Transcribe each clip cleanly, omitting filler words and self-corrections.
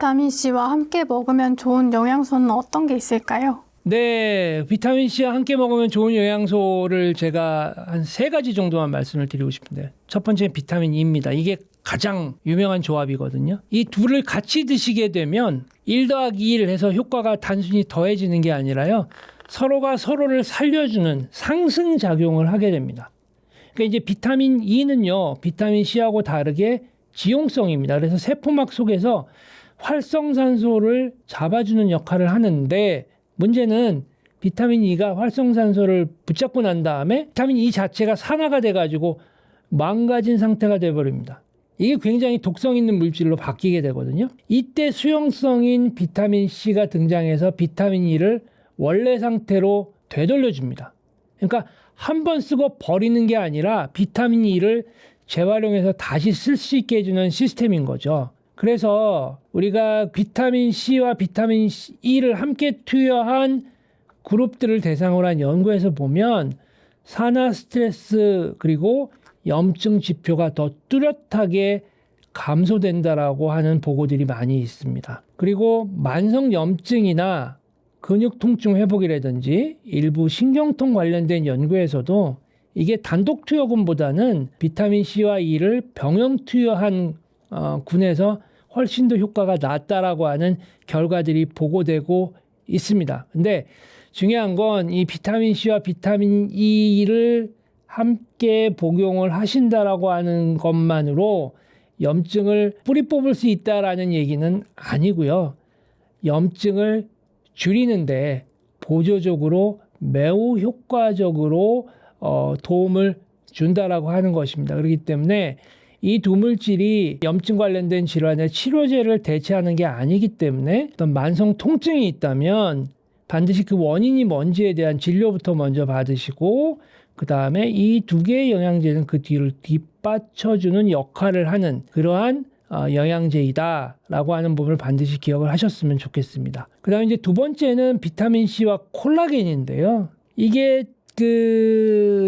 비타민C와 함께 먹으면 좋은 영양소는 어떤 게 있을까요? 네, 비타민C와 함께 먹으면 좋은 영양소를 제가 한 3가지 정도만 말씀을 드리고 싶은데, 첫 번째는 비타민 E입니다. 이게 가장 유명한 조합이거든요. 이 둘을 같이 드시게 되면 1 더하기 1 해서 효과가 단순히 더해지는 게 아니라요, 서로가 서로를 살려주는 상승작용을 하게 됩니다. 그러니까 이제 비타민 E는요, 비타민 C하고 다르게 지용성입니다. 그래서 세포막 속에서 활성산소를 잡아주는 역할을 하는데, 문제는 비타민 E가 활성산소를 붙잡고 난 다음에 비타민 E 자체가 산화가 돼가지고 망가진 상태가 돼버립니다. 이게 굉장히 독성 있는 물질로 바뀌게 되거든요. 이때 수용성인 비타민 C가 등장해서 비타민 E를 원래 상태로 되돌려줍니다. 그러니까 한 번 쓰고 버리는 게 아니라 비타민 E를 재활용해서 다시 쓸 수 있게 해주는 시스템인 거죠. 그래서 우리가 비타민 C와 비타민 E를 함께 투여한 그룹들을 대상으로 한 연구에서 보면 산화 스트레스 그리고 염증 지표가 더 뚜렷하게 감소된다라고 하는 보고들이 많이 있습니다. 그리고 만성 염증이나 근육 통증 회복이라든지 일부 신경통 관련된 연구에서도 이게 단독 투여군보다는 비타민 C와 E를 병영 투여한 군에서 훨씬 더 효과가 낫다라고 하는 결과들이 보고되고 있습니다. 근데 중요한 건 이 비타민 C와 비타민 E를 함께 복용을 하신다라고 하는 것만으로 염증을 뿌리 뽑을 수 있다라는 얘기는 아니고요. 염증을 줄이는데 보조적으로 매우 효과적으로 도움을 준다라고 하는 것입니다. 그렇기 때문에 이 두 물질이 염증 관련된 질환의 치료제를 대체하는 게 아니기 때문에 어떤 만성 통증이 있다면 반드시 그 원인이 뭔지에 대한 진료부터 먼저 받으시고, 그 다음에 이 두 개의 영양제는 그 뒤를 뒷받쳐주는 역할을 하는 그러한 영양제이다라고 하는 부분을 반드시 기억을 하셨으면 좋겠습니다. 그 다음에 이제 두 번째는 비타민 C와 콜라겐인데요. 이게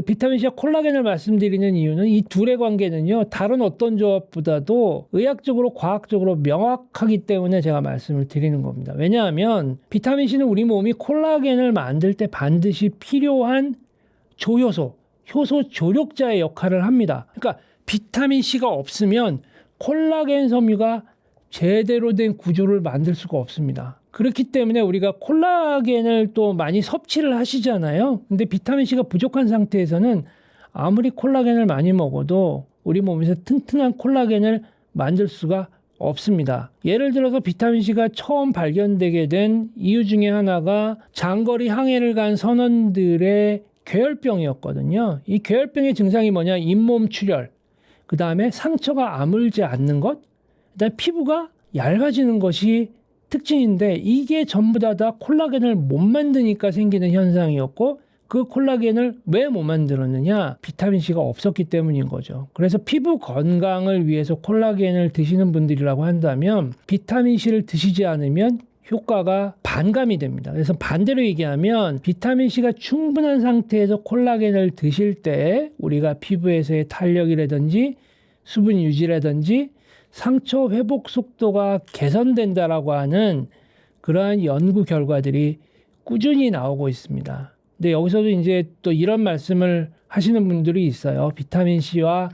비타민 C와 콜라겐을 말씀드리는 이유는 이 둘의 관계는요, 다른 어떤 조합보다도 의학적으로 과학적으로 명확하기 때문에 제가 말씀을 드리는 겁니다. 왜냐하면 비타민 C는 우리 몸이 콜라겐을 만들 때 반드시 필요한 조효소, 효소 조력자의 역할을 합니다. 그러니까 비타민 C가 없으면 콜라겐 섬유가 제대로 된 구조를 만들 수가 없습니다. 그렇기 때문에 우리가 콜라겐을 또 많이 섭취를 하시잖아요. 근데 비타민 C가 부족한 상태에서는 아무리 콜라겐을 많이 먹어도 우리 몸에서 튼튼한 콜라겐을 만들 수가 없습니다. 예를 들어서 비타민 C가 처음 발견되게 된 이유 중에 하나가 장거리 항해를 간 선원들의 괴혈병이었거든요. 이 괴혈병의 증상이 뭐냐? 잇몸 출혈, 그 다음에 상처가 아물지 않는 것, 그 다음에 피부가 얇아지는 것이 특징인데, 이게 전부 다 콜라겐을 못 만드니까 생기는 현상이었고, 그 콜라겐을 왜 못 만들었느냐? 비타민 C가 없었기 때문인 거죠. 그래서 피부 건강을 위해서 콜라겐을 드시는 분들이라고 한다면 비타민 C를 드시지 않으면 효과가 반감이 됩니다. 그래서 반대로 얘기하면 비타민 C가 충분한 상태에서 콜라겐을 드실 때 우리가 피부에서의 탄력이라든지 수분 유지라든지 상처 회복 속도가 개선된다라고 하는 그러한 연구 결과들이 꾸준히 나오고 있습니다. 근데 여기서도 이제 또 이런 말씀을 하시는 분들이 있어요. 비타민 C와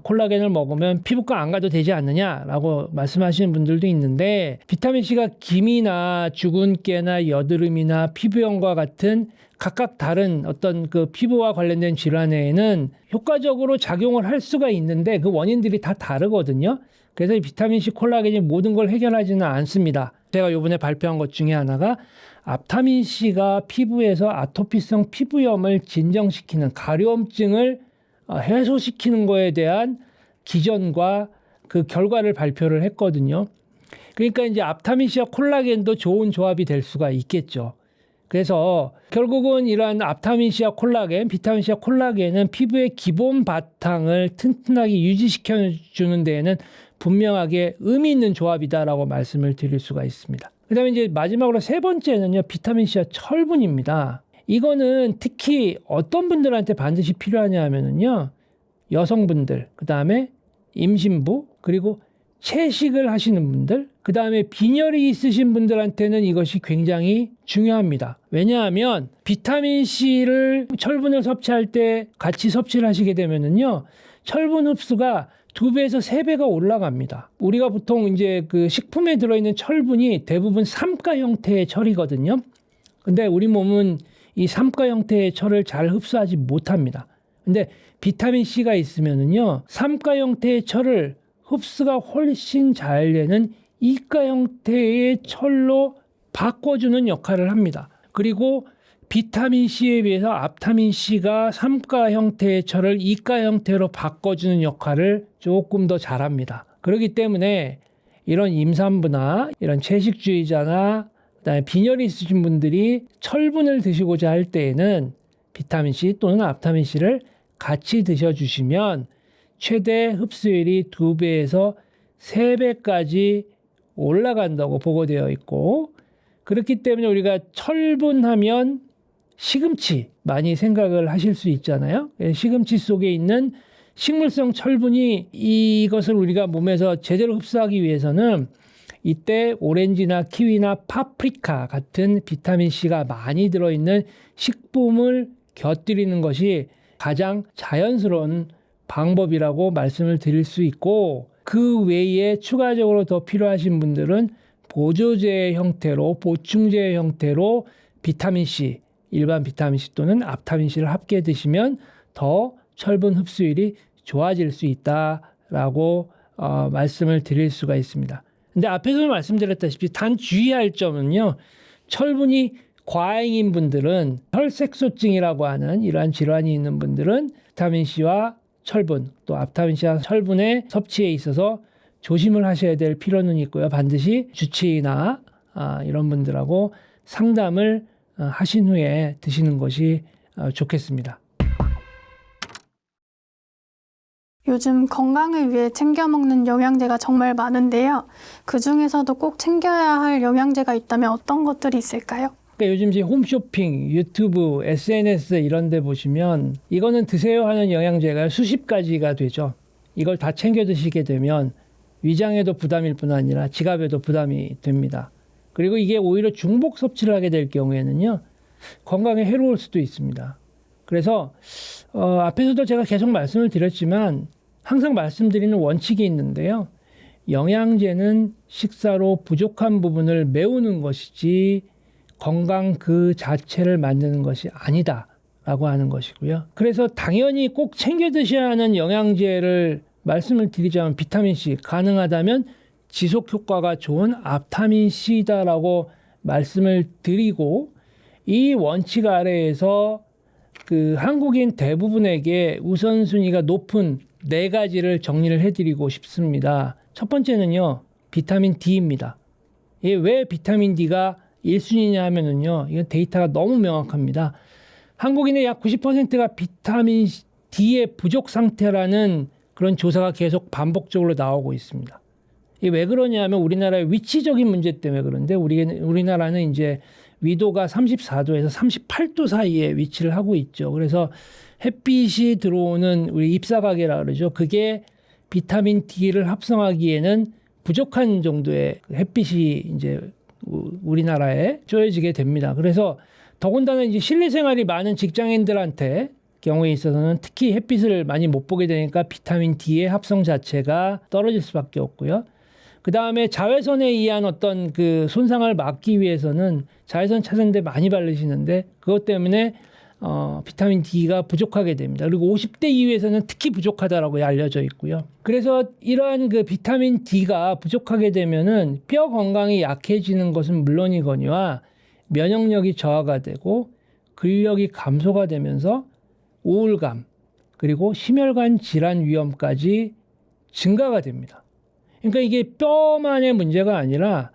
콜라겐을 먹으면 피부과 안 가도 되지 않느냐라고 말씀하시는 분들도 있는데, 비타민 C가 기미나 주근깨나 여드름이나 피부염과 같은 각각 다른 어떤 그 피부와 관련된 질환에는 효과적으로 작용을 할 수가 있는데 그 원인들이 다 다르거든요. 그래서 이 비타민 C 콜라겐이 모든 걸 해결하지는 않습니다. 제가 이번에 발표한 것 중에 하나가 앞타민 C가 피부에서 아토피성 피부염을 진정시키는, 가려움증을 해소시키는 거에 대한 기전과 그 결과를 발표를 했거든요. 그러니까 이제 앞타민 C와 콜라겐도 좋은 조합이 될 수가 있겠죠. 그래서 결국은 이러한 앞타민 C와 콜라겐, 비타민 C와 콜라겐은 피부의 기본 바탕을 튼튼하게 유지시켜주는 데에는 분명하게 의미 있는 조합이다라고 말씀을 드릴 수가 있습니다. 그 다음에 이제 마지막으로 세 번째는요, 비타민 C와 철분입니다. 이거는 특히 어떤 분들한테 반드시 필요하냐 하면은요, 여성분들, 그 다음에 임신부, 그리고 채식을 하시는 분들, 그 다음에 빈혈이 있으신 분들한테는 이것이 굉장히 중요합니다. 왜냐하면 비타민C를 철분을 섭취할 때 같이 섭취를 하시게 되면은요, 철분 흡수가 2배에서 3배가 올라갑니다. 우리가 보통 이제 그 식품에 들어있는 철분이 대부분 삼가 형태의 철이거든요. 근데 우리 몸은 이 삼가 형태의 철을 잘 흡수하지 못합니다. 근데 비타민C가 있으면은요, 삼가 형태의 철을 흡수가 훨씬 잘 되는 이가 형태의 철로 바꿔주는 역할을 합니다. 그리고 비타민C에 비해서 앞타민C가 삼가 형태의 철을 이가 형태로 바꿔주는 역할을 조금 더 잘합니다. 그렇기 때문에 이런 임산부나 이런 채식주의자나 그다음에 빈혈이 있으신 분들이 철분을 드시고자 할 때에는 비타민C 또는 앞타민C를 같이 드셔주시면 최대 흡수율이 2배에서 3배까지 올라간다고 보고되어 있고, 그렇기 때문에 우리가 철분하면 시금치 많이 생각을 하실 수 있잖아요. 시금치 속에 있는 식물성 철분이 이것을 우리가 몸에서 제대로 흡수하기 위해서는 이때 오렌지나 키위나 파프리카 같은 비타민C가 많이 들어있는 식품을 곁들이는 것이 가장 자연스러운 방법이라고 말씀을 드릴 수 있고, 그 외에 추가적으로 더 필요하신 분들은 보조제 형태로, 보충제 형태로 비타민C, 일반 비타민C 또는 앞타민C를 함께 드시면 더 철분 흡수율이 좋아질 수 있다라고 말씀을 드릴 수가 있습니다. 근데 앞에서 말씀드렸다시피 단 주의할 점은요, 철분이 과잉인 분들은, 혈색소증이라고 하는 이러한 질환이 있는 분들은 비타민C와 철분, 또 앞타민C와 철분의 섭취에 있어서 조심을 하셔야 될 필요는 있고요. 반드시 주치의나 이런 분들하고 상담을 하신 후에 드시는 것이 좋겠습니다. 요즘 건강을 위해 챙겨 먹는 영양제가 정말 많은데요. 그 중에서도 꼭 챙겨야 할 영양제가 있다면 어떤 것들이 있을까요? 그러니까 요즘 이제 홈쇼핑, 유튜브, SNS 이런 데 보시면 이거는 드세요 하는 영양제가 수십 가지가 되죠. 이걸 다 챙겨 드시게 되면 위장에도 부담일 뿐 아니라 지갑에도 부담이 됩니다. 그리고 이게 오히려 중복 섭취를 하게 될 경우에는요, 건강에 해로울 수도 있습니다. 그래서 앞에서도 제가 계속 말씀을 드렸지만 항상 말씀드리는 원칙이 있는데요. 영양제는 식사로 부족한 부분을 메우는 것이지 건강 그 자체를 만드는 것이 아니다라고 하는 것이고요. 그래서 당연히 꼭 챙겨 드셔야 하는 영양제를 말씀을 드리자면 비타민C, 가능하다면 지속 효과가 좋은 앞타민C다라고 말씀을 드리고, 이 원칙 아래에서 그 한국인 대부분에게 우선순위가 높은 4가지를 정리를 해드리고 싶습니다. 첫 번째는요, 비타민 D입니다. 이게 왜 비타민 D가 1순위냐 하면은요, 이건 데이터가 너무 명확합니다. 한국인의 약 90%가 비타민 D의 부족 상태라는 그런 조사가 계속 반복적으로 나오고 있습니다. 이게 왜 그러냐면 우리나라의 위치적인 문제 때문에 그런데, 우리나라는 이제 위도가 34도에서 38도 사이에 위치를 하고 있죠. 그래서 햇빛이 들어오는 우리 잎사각이라 그러죠. 그게 비타민 D를 합성하기에는 부족한 정도의 햇빛이 이제 우리나라에 쪼여지게 됩니다. 그래서 더군다나 이제 실내 생활이 많은 직장인들한테 경우에 있어서는 특히 햇빛을 많이 못 보게 되니까 비타민 D의 합성 자체가 떨어질 수밖에 없고요. 그 다음에 자외선에 의한 어떤 그 손상을 막기 위해서는 자외선 차단제 많이 바르시는데 그것 때문에 비타민 D가 부족하게 됩니다. 그리고 50대 이후에서는 특히 부족하다라고 알려져 있고요. 그래서 이러한 그 비타민 D가 부족하게 되면은 뼈 건강이 약해지는 것은 물론이거니와 면역력이 저하가 되고 근력이 감소가 되면서 우울감 그리고 심혈관 질환 위험까지 증가가 됩니다. 그러니까 이게 뼈만의 문제가 아니라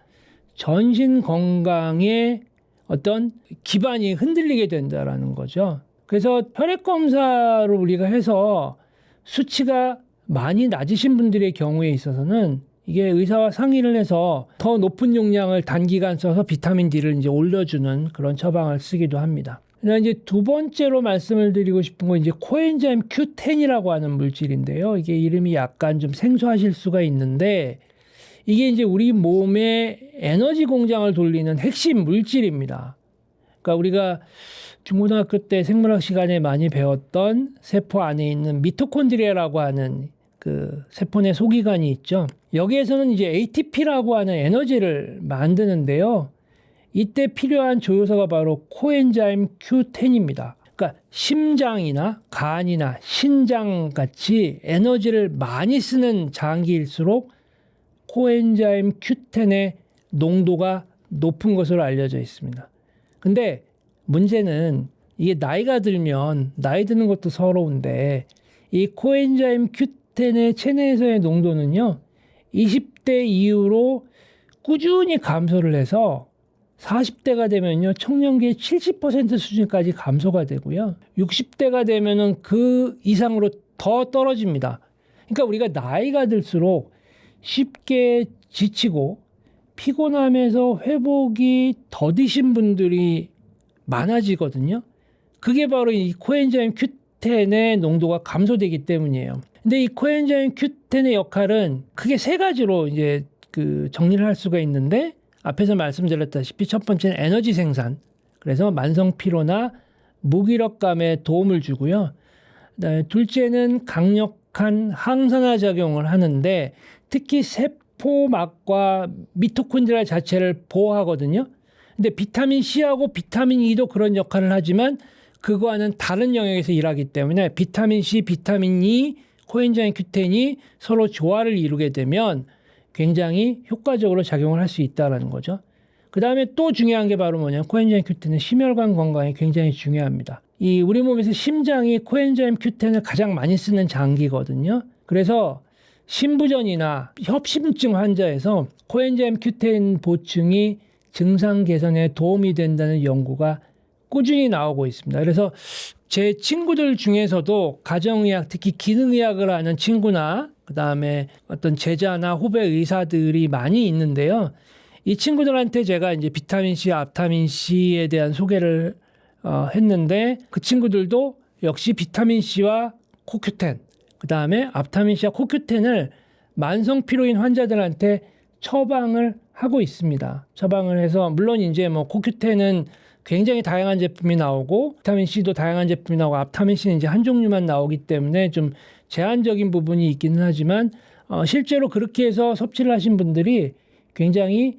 전신 건강의 어떤 기반이 흔들리게 된다라는 거죠. 그래서 혈액 검사를 우리가 해서 수치가 많이 낮으신 분들의 경우에 있어서는 이게 의사와 상의를 해서 더 높은 용량을 단기간 써서 비타민 D를 이제 올려주는 그런 처방을 쓰기도 합니다. 그다음 이제 두 번째로 말씀을 드리고 싶은 건 이제 코엔자임 Q10이라고 하는 물질인데요. 이게 이름이 약간 좀 생소하실 수가 있는데 이게 이제 우리 몸의 에너지 공장을 돌리는 핵심 물질입니다. 그러니까 우리가 중고등학교 때 생물학 시간에 많이 배웠던 세포 안에 있는 미토콘드리아라고 하는 그 세포 내 소기관이 있죠. 여기에서는 이제 ATP라고 하는 에너지를 만드는데요. 이때 필요한 조효소가 바로 코엔자임 Q10입니다. 그러니까 심장이나 간이나 신장 같이 에너지를 많이 쓰는 장기일수록 코엔자임 Q10의 농도가 높은 것으로 알려져 있습니다. 근데 문제는 이게 나이가 들면 나이 드는 것도 서러운데 이 코엔자임 Q10의 체내에서의 농도는요. 20대 이후로 꾸준히 감소를 해서 40대가 되면요. 청년기의 70% 수준까지 감소가 되고요. 60대가 되면은 그 이상으로 더 떨어집니다. 그러니까 우리가 나이가 들수록 쉽게 지치고 피곤함에서 회복이 더디신 분들이 많아지거든요. 그게 바로 이 코엔자임 Q10의 농도가 감소되기 때문이에요. 근데 이 코엔자임 Q10의 역할은 크게 세 가지로 이제 그 정리를 할 수가 있는데 앞에서 말씀드렸다시피 첫 번째는 에너지 생산. 그래서 만성 피로나 무기력감에 도움을 주고요. 둘째는 강력한 항산화 작용을 하는데 특히 세포막과 미토콘드리아 자체를 보호하거든요. 근데 비타민 C하고 비타민 E도 그런 역할을 하지만 그거와는 다른 영역에서 일하기 때문에 비타민 C, 비타민 E, 코엔자임 Q10이 서로 조화를 이루게 되면 굉장히 효과적으로 작용을 할 수 있다는 거죠. 그 다음에 또 중요한 게 바로 뭐냐면 코엔자임 Q10은 심혈관 건강에 굉장히 중요합니다. 이 우리 몸에서 심장이 코엔자임 Q10을 가장 많이 쓰는 장기거든요. 그래서 심부전이나 협심증 환자에서 코엔자임 Q10 보충이 증상 개선에 도움이 된다는 연구가 꾸준히 나오고 있습니다. 그래서 제 친구들 중에서도 가정의학, 특히 기능의학을 하는 친구나 그다음에 어떤 제자나 후배 의사들이 많이 있는데요. 이 친구들한테 제가 이제 비타민 C, 앞타민 C에 대한 소개를 했는데 그 친구들도 역시 비타민 C와 코큐텐, 그다음에 앞타민 C와 코큐텐을 만성 피로인 환자들한테 처방을 하고 있습니다. 처방을 해서 물론 이제 뭐 코큐텐은 굉장히 다양한 제품이 나오고 비타민 C도 다양한 제품이 나오고 앞타민 C는 이제 한 종류만 나오기 때문에 좀 제한적인 부분이 있기는 하지만 실제로 그렇게 해서 섭취를 하신 분들이 굉장히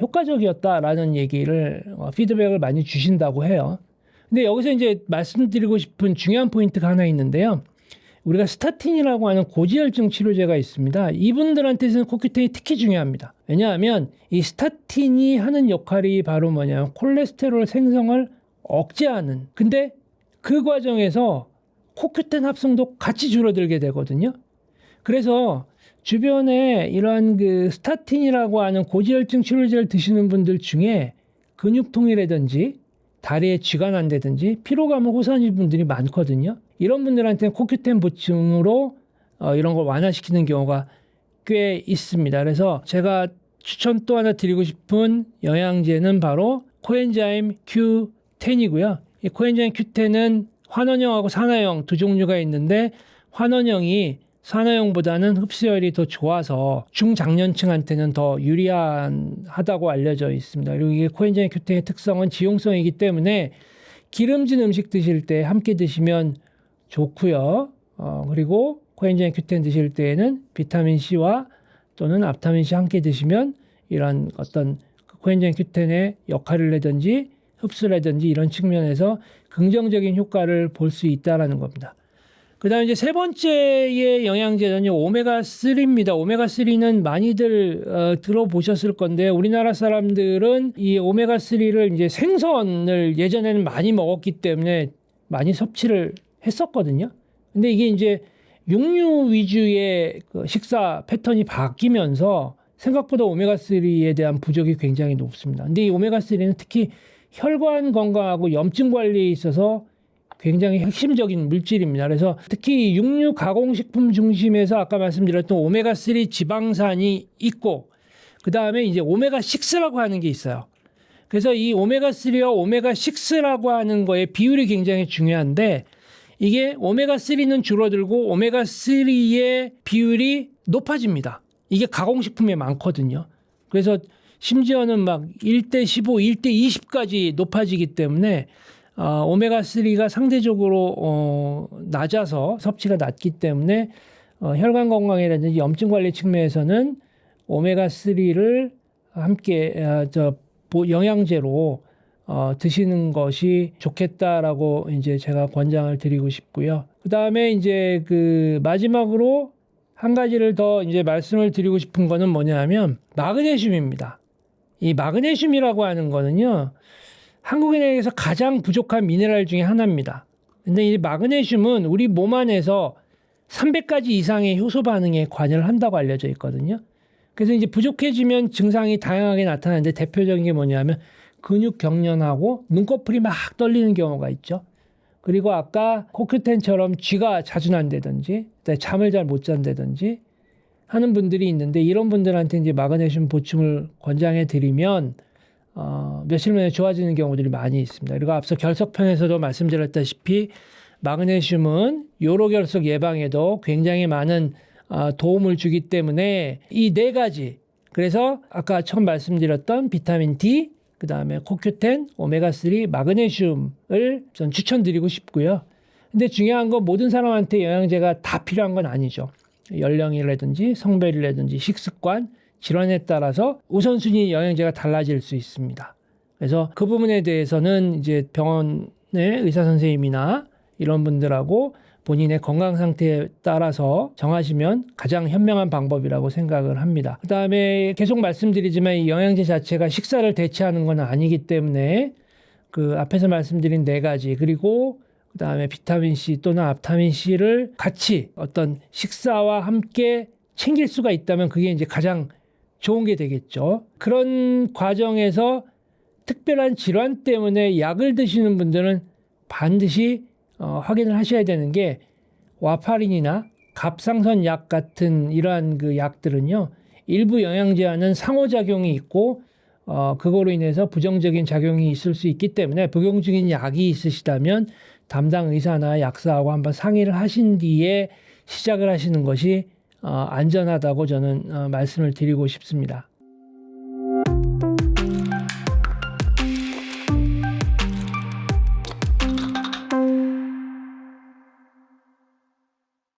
효과적이었다라는 얘기를 피드백을 많이 주신다고 해요. 근데 여기서 이제 말씀드리고 싶은 중요한 포인트가 하나 있는데요. 우리가 스타틴이라고 하는 고지혈증 치료제가 있습니다. 이분들한테서는 코큐텐이 특히 중요합니다. 왜냐하면 이 스타틴이 하는 역할이 바로 뭐냐면 콜레스테롤 생성을 억제하는. 근데 그 과정에서 코큐텐 합성도 같이 줄어들게 되거든요. 그래서 주변에 이러한 그 스타틴이라고 하는 고지혈증 치료제를 드시는 분들 중에 근육통이라든지 다리에 쥐가 난다든지 피로감을 호소하는 분들이 많거든요. 이런 분들한테는 코큐텐 보충으로 이런 걸 완화시키는 경우가 꽤 있습니다. 그래서 제가 추천 또 하나 드리고 싶은 영양제는 바로 코엔자임 Q10이고요. 이 코엔자임 Q10은 환원형하고 산화형 두 종류가 있는데 환원형이 산화형보다는 흡수율이 더 좋아서 중장년층한테는 더 유리하다고 알려져 있습니다. 그리고 이게 코엔자임 Q10의 특성은 지용성이기 때문에 기름진 음식 드실 때 함께 드시면 좋고요. 그리고 코엔자임 Q10 드실 때에는 비타민 C와 또는 앞타민 C 함께 드시면 이런 어떤 코엔자임 Q10의 역할을 내든지 흡수라든지 이런 측면에서 긍정적인 효과를 볼 수 있다라는 겁니다. 그 다음에 이제 세 번째의 영양제는요, 오메가3입니다. 오메가3는 많이들 들어보셨을 건데, 우리나라 사람들은 이 오메가3를 이제 생선을 예전에는 많이 먹었기 때문에 많이 섭취를 했었거든요. 근데 이게 이제 육류 위주의 그 식사 패턴이 바뀌면서 생각보다 오메가3에 대한 부족이 굉장히 높습니다. 근데 이 오메가3는 특히 혈관 건강하고 염증 관리에 있어서 굉장히 핵심적인 물질입니다. 그래서 특히 육류 가공식품 중심에서 아까 말씀드렸던 오메가3 지방산이 있고 그 다음에 이제 오메가6라고 하는 게 있어요. 그래서 이 오메가3와 오메가6라고 하는 거의 비율이 굉장히 중요한데 이게 오메가3는 줄어들고 오메가3의 비율이 높아집니다. 이게 가공식품에 많거든요. 그래서 심지어는 막 1대 15, 1대 20까지 높아지기 때문에 오메가3가 상대적으로 낮아서 섭취가 낮기 때문에 혈관 건강이라든지 염증 관리 측면에서는 오메가3를 함께 영양제로 드시는 것이 좋겠다라고 이제 제가 권장을 드리고 싶고요. 그다음에 이제 그 마지막으로 한 가지를 더 이제 말씀을 드리고 싶은 거는 뭐냐면 마그네슘입니다. 이 마그네슘이라고 하는 거는요, 한국인에게서 가장 부족한 미네랄 중에 하나입니다. 근데 이 마그네슘은 우리 몸 안에서 300가지 이상의 효소 반응에 관여를 한다고 알려져 있거든요. 그래서 이제 부족해지면 증상이 다양하게 나타나는데 대표적인 게 뭐냐면 근육 경련하고 눈꺼풀이 막 떨리는 경우가 있죠. 그리고 아까 코큐텐처럼 쥐가 자주 난다든지 잠을 잘 못 잔다든지 하는 분들이 있는데, 이런 분들한테 이제 마그네슘 보충을 권장해 드리면 며칠 만에 좋아지는 경우들이 많이 있습니다. 그리고 앞서 결석편에서도 말씀드렸다시피 마그네슘은 요로결석 예방에도 굉장히 많은 도움을 주기 때문에 이 네 가지, 그래서 아까 처음 말씀드렸던 비타민 D, 그 다음에 코큐텐, 오메가3, 마그네슘을 전 추천드리고 싶고요. 근데 중요한 건 모든 사람한테 영양제가 다 필요한 건 아니죠. 연령이라든지 성별이라든지 식습관, 질환에 따라서 우선순위 영양제가 달라질 수 있습니다. 그래서 그 부분에 대해서는 이제 병원의 의사 선생님이나 이런 분들하고 본인의 건강 상태에 따라서 정하시면 가장 현명한 방법이라고 생각을 합니다. 그 다음에 계속 말씀드리지만 이 영양제 자체가 식사를 대체하는 건 아니기 때문에 그 앞에서 말씀드린 네 가지, 그리고 그 다음에 비타민C 또는 앞타민C를 같이 어떤 식사와 함께 챙길 수가 있다면 그게 이제 가장 좋은 게 되겠죠. 그런 과정에서 특별한 질환 때문에 약을 드시는 분들은 반드시 확인을 하셔야 되는 게, 와파린이나 갑상선 약 같은 이러한 그 약들은요, 일부 영양제와는 상호작용이 있고 그거로 인해서 부정적인 작용이 있을 수 있기 때문에 복용 중인 약이 있으시다면 담당 의사나 약사하고 한번 상의를 하신 뒤에 시작을 하시는 것이 안전하다고 저는 말씀을 드리고 싶습니다.